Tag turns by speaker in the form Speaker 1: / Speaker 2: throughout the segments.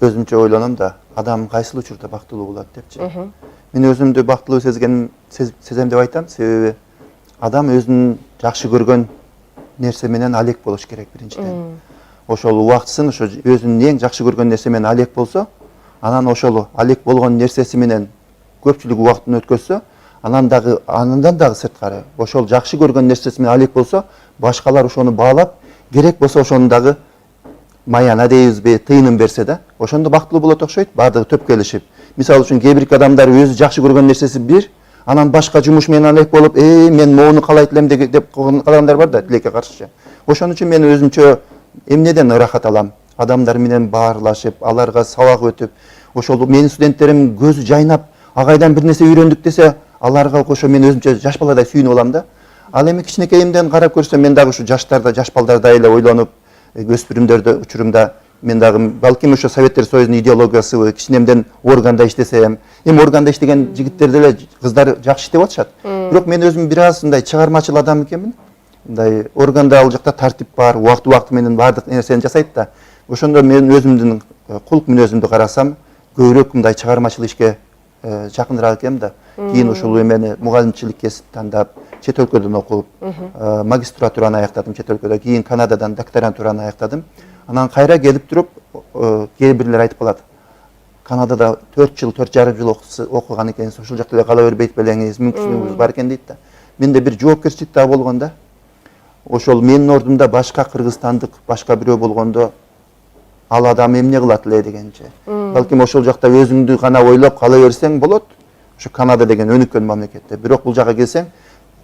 Speaker 1: Özümçe ойланам да, адам кайсыл учурда бактылуу болот депчи. Мен өзүмдү бактылуу сезем деп айтам, себеби адам өзүнүн жакшы көргөн нерсе менен алек болуш керек биринчиден. Ошол убактысын ошо өзүнүн эң жакшы көргөн нерсе менен алек болсо, анан ошол алек болгон нерсеси менен көпчүлүк убактын өткөзсө, андан дагы сырткары ошол жакшы көргөн нерсеси менен алек болсо, башкалар ошону баалап, керек болсо ошону дагы маяна дейбизби, тыйынын берсе да, ошондо бактылуу болот окшойт, баардыгы төп келишип. Мисалы үчүн кээ бир адамдар өзү жакшы көргөн нерсеси бир, анан башка жумуш менен алек болуп, мен моуну каалайт элем деп койгон адамдар бар да, тилекке каршы. Ошон үчүн мен өзүмчө эмнеден ырахат алам? Адамдар менен баарлашып, аларга сабак өтүп, ошол менин студенттерим көзү жайнап, агайдан бир нерсе үйрөндүк десе, аларга ошо мен өзүмчө жаш баладай сүйүнүп алам да. Ал эми кичинекейимден карап көрсөм, мен дагы ушу жаштарда, жаш балдардай эле ойлонуп, өспүрүмдөрдө учурумда мен дагы балким ошо Советтер Союзунун идеологиясы кичинемден органда иштесем, эми органда иштеген жигиттер деле кыздар жакшы иштеп атышат. Бирок мен өзүм бир аз мындай чыгармачыл адам экенмин. Мындай органда ал жакта тартип бар, убакты менен баардык нерсени жасайт да. Ошондо мен өзүмдүн кулк мүнөзүмдү карасам, көбүрөөк мындай чыгармачыл ишке жакыныраак экенмин да. Кийин ушул эмени мугалимчилик кесип тандап, чет өлкөдөн окуп, магистратураны аяктадым чет өлкөдө, кийин Канададан докторантураны аяктадым. Анан кайра келип туруп, кээ бирлер айтып калат. Канадада 4 жыл, 4,5 жыл окуган экенсиз, ошол жакта эле кала бербейт белеңиз, мүмкүнчүлүгүңүз бар экен дейт да. Менде бир жоопкерчилик да болгон да. Ошол менин ордумда башка кыргызстандык башка бирөө болгондо, ал адам эмне кылат эле дегенче. Балким ошол жакта өзүңдү гана ойлоп кала берсең болот. Ошо Канада деген өнүккөн мамлекетте. Бирок бул жака келсең,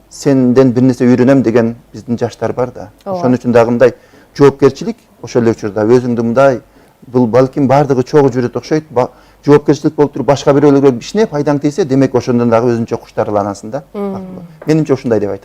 Speaker 1: сенден бир нерсе үйрөнөм деген биздин жаштар бар да. Ошон үчүн дагы мындай жоопкерчилик ошол эле учурда өзүңдү мындай, бул балким баардыгы чогуу жүрөт окшойт. Жоопкерчилик болуп туруп башка бирөөлөргө ишине пайдаң тийсе, демек ошондон дагы өзүнчө куштарланасың да. Менимче ушундай деп айтам.